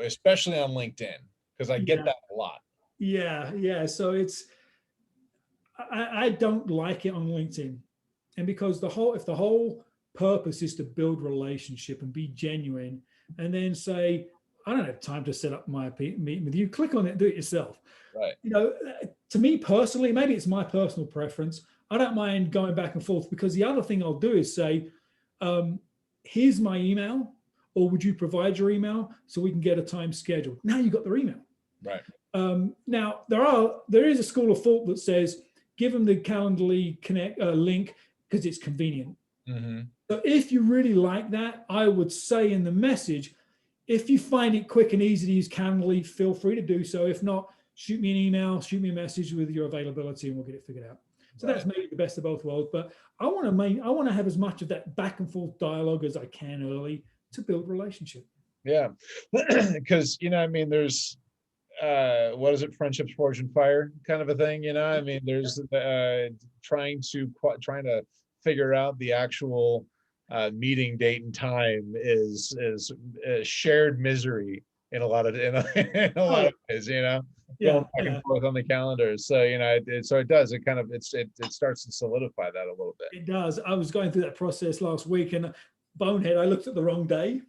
especially on LinkedIn? Because I get that a lot. Yeah. So I don't like it on LinkedIn. And because if the whole purpose is to build relationship and be genuine, and then say, I don't have time to set up my meeting with you, click on it, do it yourself. Right. To me personally, maybe it's my personal preference, I don't mind going back and forth, because the other thing I'll do is say, here's my email, or would you provide your email so we can get a time scheduled? Now you got their email. Right. Now there is a school of thought that says give them the Calendly connect link because it's convenient. So if you really like that, I would say in the message, if you find it quick and easy to use Calendly, feel free to do so. If not, shoot me an email, shoot me a message with your availability, and we'll get it figured out. So that's maybe the best of both worlds. But I want to have as much of that back and forth dialogue as I can early to build relationship. Yeah, because there's what is it, friendships forged in fire kind of a thing. There's trying to figure out the actual meeting date and time is shared misery in a lot of in a lot of ways, going Yeah, back and yeah, forth on the calendars. So so it does. It kind of it starts to solidify that a little bit. it does. I was going through that process last week, and bonehead, I looked at the wrong day.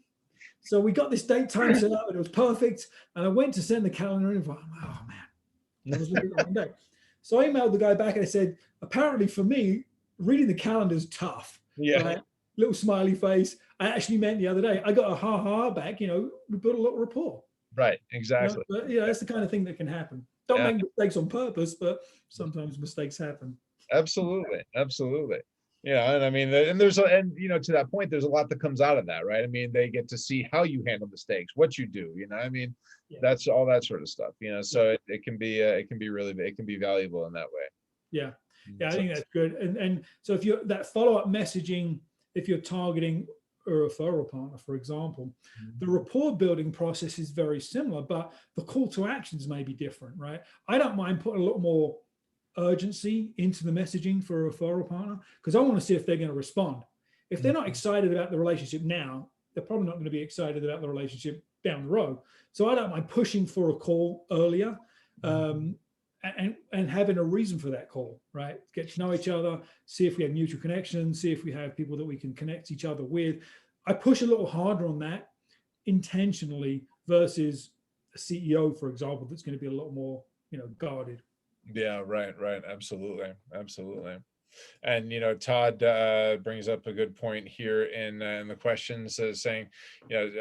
So we got this date time set up, and it was perfect. And I went to send the calendar invite. Oh man, I was looking at the wrong day. So I emailed the guy back and I said, apparently for me, reading the calendar is tough, Yeah. right? Little smiley face. I actually meant the other day, I got a ha back, we built a little rapport. Right. Exactly. But that's the kind of thing that can happen. Don't Yeah. make mistakes on purpose, but sometimes mistakes happen. Absolutely. Absolutely. Yeah. And I mean, and to that point, there's a lot that comes out of that, right? I mean, they get to see how you handle mistakes, what you do, I mean, Yeah. that's all that sort of stuff, so it can be it can be valuable in that way. Yeah. Yeah. I So think that's good. And so if you're that follow-up messaging, if you're targeting a referral partner, for example, the rapport building process is very similar, but the call to actions may be different, right? I don't mind putting a little more urgency into the messaging for a referral partner because I want to see if they're going to respond. If they're not excited about the relationship now, they're probably not going to be excited about the relationship down the road. So I don't mind pushing for a call earlier, and having a reason for that call, right? Get to know each other, see if we have mutual connections, see if we have people that we can connect each other with. I push a little harder on that intentionally versus a CEO, for example, that's going to be a lot more, guarded. Yeah, right, absolutely. And Todd brings up a good point here in the questions, saying,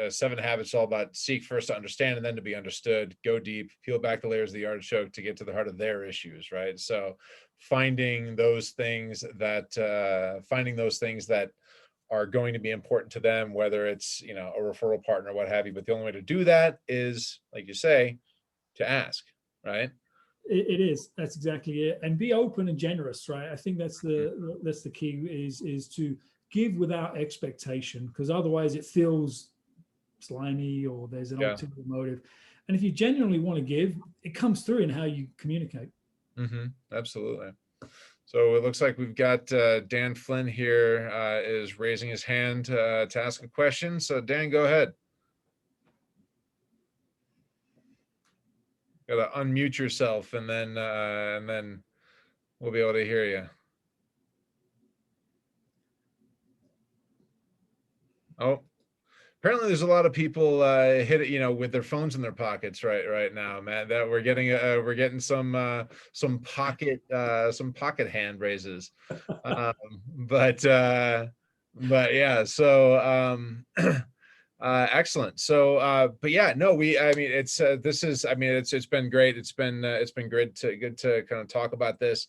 7 habits all about seek first to understand and then to be understood, go deep, peel back the layers of the artichoke to get to the heart of their issues, right? So finding those things that are going to be important to them, whether it's a referral partner, what have you. But the only way to do that is, like you say, to ask, right? It is. That's exactly it. And be open and generous, right? I think that's the key is to give without expectation, because otherwise it feels slimy or there's an ulterior motive. And if you genuinely want to give, it comes through in how you communicate. Absolutely. So it looks like we've got Dan Flynn here is raising his hand to ask a question. So Dan, go ahead. Got to unmute yourself, and then we'll be able to hear you. Oh, apparently there's a lot of people hit it, with their phones in their pockets right now, Matt. That we're getting some pocket hand raises, but yeah. So excellent. So but yeah, no, I mean, it's it's been great. It's been good to kind of talk about this.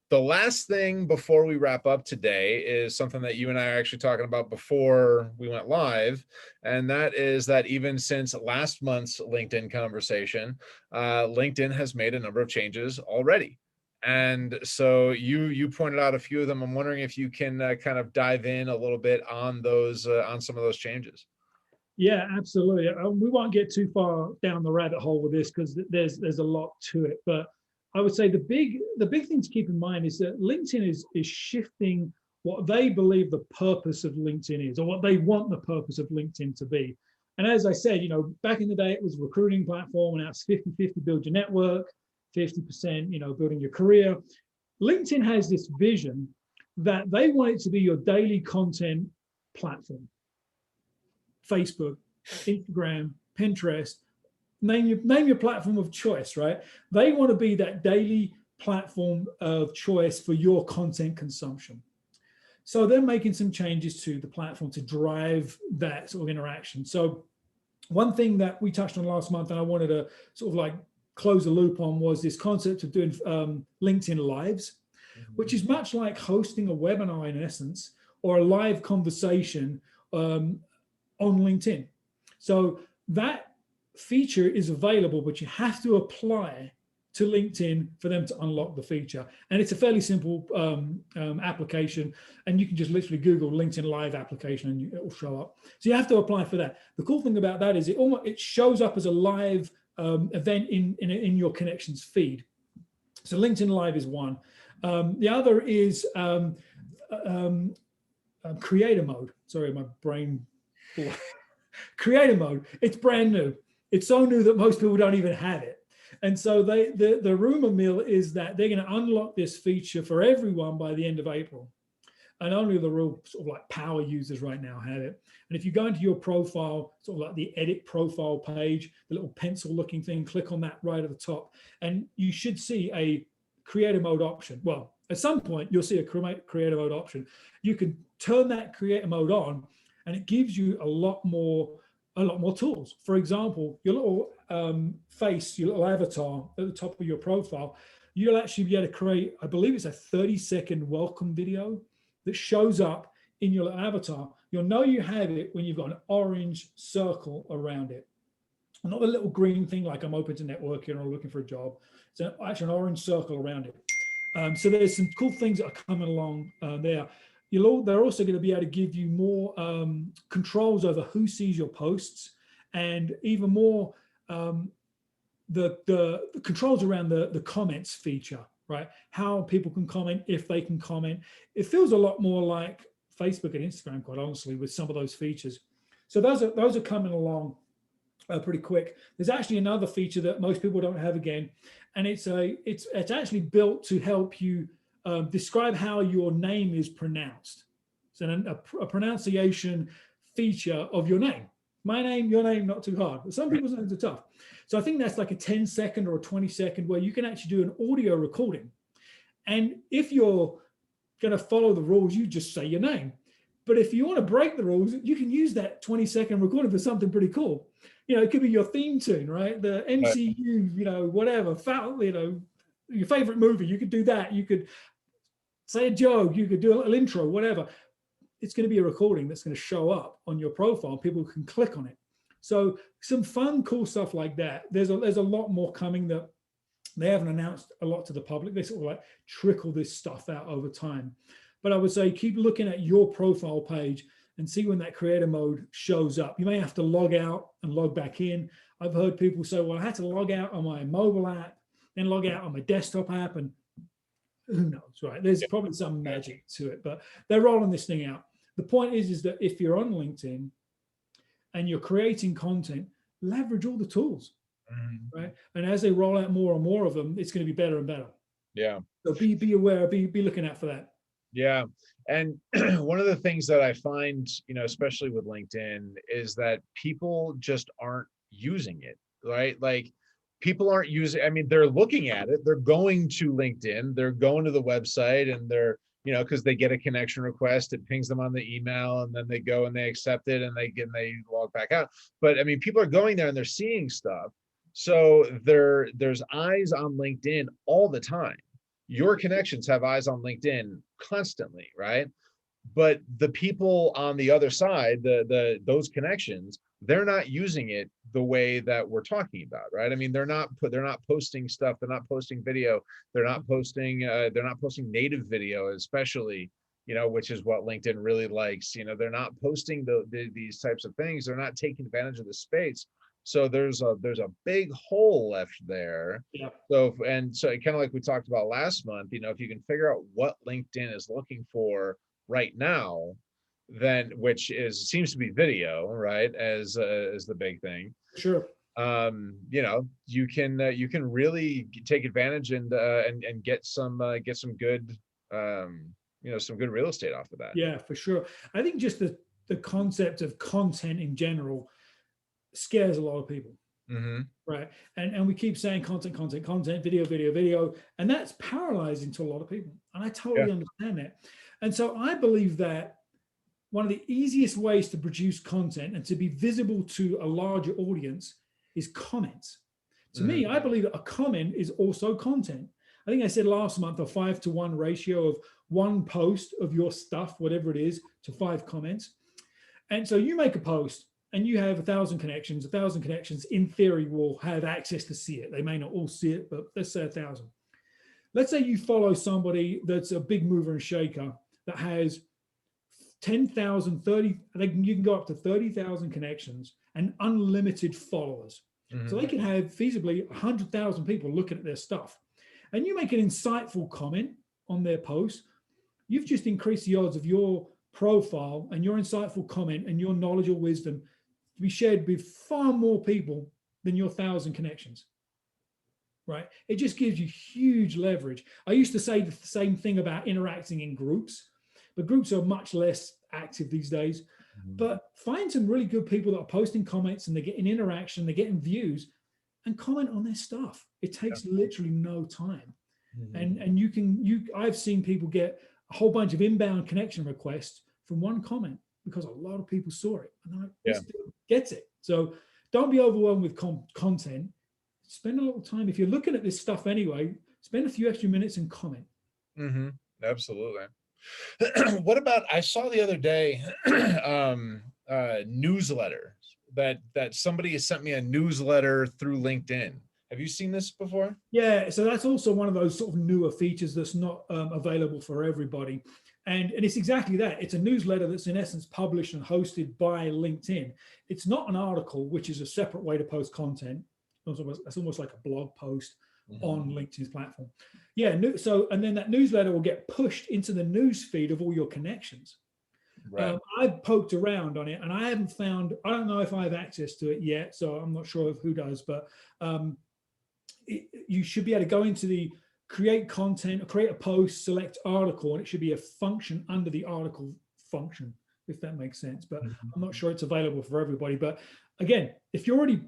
The last thing before we wrap up today is something that you and I are actually talking about before we went live. And that is that even since last month's LinkedIn conversation, LinkedIn has made a number of changes already. And so you pointed out a few of them. I'm wondering if you can kind of dive in a little bit on those, on some of those changes. Yeah, absolutely. We won't get too far down the rabbit hole with this because there's a lot to it. But I would say the big thing to keep in mind is that LinkedIn is shifting what they believe the purpose of LinkedIn is, or what they want the purpose of LinkedIn to be. And as I said, back in the day, it was a recruiting platform, and now it's 50-50 build your network, 50%, building your career. LinkedIn has this vision that they want it to be your daily content platform. Facebook, Instagram, Pinterest, name your platform of choice, right? They want to be that daily platform of choice for your content consumption. So they're making some changes to the platform to drive that sort of interaction. So one thing that we touched on last month, and I wanted to sort of like close the loop on, was this concept of doing LinkedIn Lives, which is much like hosting a webinar in essence, or a live conversation on LinkedIn. So that feature is available, but you have to apply to LinkedIn for them to unlock the feature. And it's a fairly simple application, and you can just literally Google LinkedIn Live application and it will show up. So you have to apply for that. The cool thing about that is it shows up as a live event in your connections feed. So LinkedIn Live is one. The other is creator mode. Sorry, my brain. Creator mode, it's brand new. It's so new that most people don't even have it. And so the rumor mill is that they're going to unlock this feature for everyone by the end of April. And only the real sort of like power users right now have it. And if you go into your profile, sort of like the edit profile page, the little pencil looking thing, click on that right at the top, and you should see a creator mode option. Well, at some point you'll see a creator mode option. You can turn that creator mode on and it gives you a lot more tools. For example, your little face, your little avatar at the top of your profile, you'll actually be able to create, I believe it's a 30-second welcome video that shows up in your little avatar. You'll know you have it when you've got an orange circle around it. Not a little green thing like I'm open to networking or looking for a job. It's actually an orange circle around it. So there's some cool things that are coming along there. They're also going to be able to give you more controls over who sees your posts, and even more the controls around the comments feature, right? How people can comment, if they can comment. It feels a lot more like Facebook and Instagram, quite honestly, with some of those features. So those are coming along pretty quick. There's actually another feature that most people don't have again, and it's actually built to help you describe how your name is pronounced. So a pronunciation feature of your name. My name, your name, not too hard. But some people's names are tough. So I think that's like a 10-second or a 20-second where you can actually do an audio recording. And if you're going to follow the rules, you just say your name. But if you want to break the rules, you can use that 20-second recording for something pretty cool. It could be your theme tune, right? The MCU, whatever, your favorite movie. You could do that. You could say a joke. You could do a little intro, whatever. It's going to be a recording that's going to show up on your profile. People can click on it. So some fun, cool stuff like that. There's a lot more coming that they haven't announced a lot to the public. They sort of like trickle this stuff out over time. But I would say keep looking at your profile page and see when that creator mode shows up. You may have to log out and log back in. I've heard people say, well, I had to log out on my mobile app, then log out on my desktop app, and who knows, right? There's probably some magic to it, but they're rolling this thing out. The point is that if you're on LinkedIn and you're creating content, leverage all the tools, right? And as they roll out more and more of them, it's going to be better and better. Yeah. So be aware, be looking out for that. Yeah. And one of the things that I find, especially with LinkedIn, is that people just aren't using it, right? Like people aren't using, they're looking at it, they're going to LinkedIn, they're going to the website, and they're, because they get a connection request, it pings them on the email, and then they go and they accept it, and they log back out. But people are going there and they're seeing stuff. So there's eyes on LinkedIn all the time. Your connections have eyes on LinkedIn constantly, right? But the people on the other side, those connections, they're not using it the way that we're talking about, right? They're not posting stuff, they're not posting video, they're not posting native video, especially, which is what LinkedIn really likes. They're not posting these types of things. They're not taking advantage of the space. So there's a big hole left there. Yeah. So kind of like we talked about last month, if you can figure out what LinkedIn is looking for right now, then seems to be video, right, as the big thing. Sure. You can really take advantage and get some good some good real estate off of that. Yeah, for sure. I think just the concept of content in general scares a lot of people. Right. And we keep saying content, video, and that's paralyzing to a lot of people. And I totally understand that. And so I believe that one of the easiest ways to produce content and to be visible to a larger audience is comments. To me, I believe that a comment is also content. I think I said last month a 5-to-1 ratio of one post of your stuff, whatever it is, to 5 comments. And so you make a post and you have 1,000 connections. 1,000 connections in theory will have access to see it. They may not all see it, but let's say 1,000. Let's say you follow somebody that's a big mover and shaker that has 10,000, 30, you can go up to 30,000 connections and unlimited followers. So they can have feasibly 100,000 people looking at their stuff. And you make an insightful comment on their post, you've just increased the odds of your profile and your insightful comment and your knowledge or wisdom to be shared with far more people than your 1,000 connections, right? It just gives you huge leverage. I used to say the same thing about interacting in groups, but groups are much less active these days. But find some really good people that are posting comments and they're getting interaction, they're getting views, and comment on their stuff. It takes literally no time. And I've seen people get a whole bunch of inbound connection requests from one comment because a lot of people saw it and they're like, this dude gets it. So don't be overwhelmed with content. Spend a little time. If you're looking at this stuff anyway, spend a few extra minutes and comment. Absolutely. What about, I saw the other day, newsletter that somebody sent me a newsletter through LinkedIn. Have you seen this before? Yeah, so that's also one of those sort of newer features that's not available for everybody. And it's exactly that. It's a newsletter that's in essence published and hosted by LinkedIn. It's not an article, which is a separate way to post content. It's almost like a blog post on LinkedIn's platform. Yeah, so, and then that newsletter will get pushed into the news feed of all your connections. Right. I've poked around on it and I haven't found, I don't know if I have access to it yet, so I'm not sure of who does, but you should be able to go into the create content or create a post, select article, and it should be a function under the article function, if that makes sense. But I'm not sure it's available for everybody. But again, if you're already,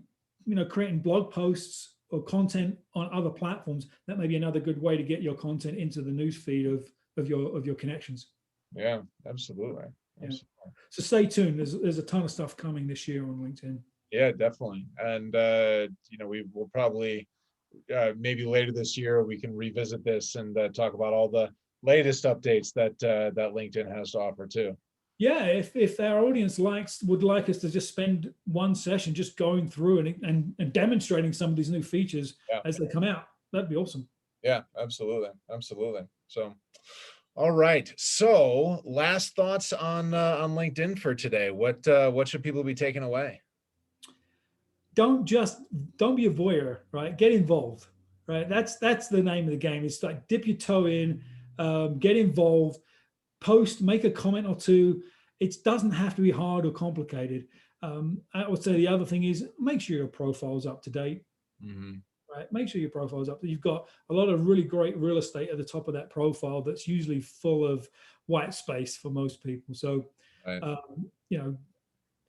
creating blog posts or content on other platforms, that may be another good way to get your content into the news feed of your connections. Yeah, absolutely. Yeah. So stay tuned. There's a ton of stuff coming this year on LinkedIn. Yeah, definitely. And we will probably maybe later this year we can revisit this and talk about all the latest updates that that LinkedIn has to offer too. Yeah, if our audience would like us to just spend one session just going through and demonstrating some of these new features as they come out, that'd be awesome. Yeah, absolutely. So, all right. So, last thoughts on LinkedIn for today. What should people be taking away? Don't be a voyeur, right? Get involved, right? That's the name of the game. It's like dip your toe in, get involved, post, make a comment or two. It doesn't have to be hard or complicated. I would say the other thing is make sure your profile's up to date. Right? Make sure your profile's up. You've got a lot of really great real estate at the top of that profile that's usually full of white space for most people. So,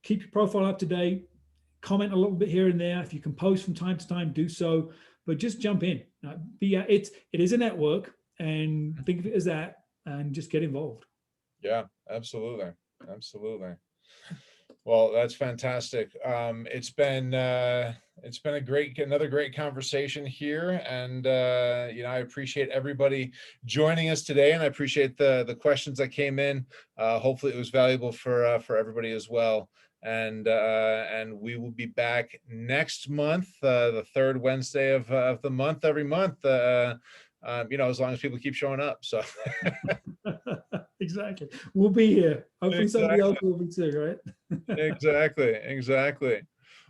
keep your profile up to date. Comment a little bit here and there. If you can post from time to time, do so. But just jump in. It is a network, and think of it as that, and just get involved. Yeah, absolutely. Well, that's fantastic. It's been another great conversation here, and I appreciate everybody joining us today, and I appreciate the questions that came in. Hopefully, it was valuable for everybody as well. And we will be back next month, the third Wednesday of the month, every month. As long as people keep showing up. So exactly, we'll be here. Hopefully, somebody else will be too, right? Exactly.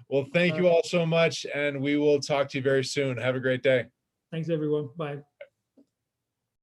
Well, thank you all so much, and we will talk to you very soon. Have a great day. Thanks, everyone. Bye.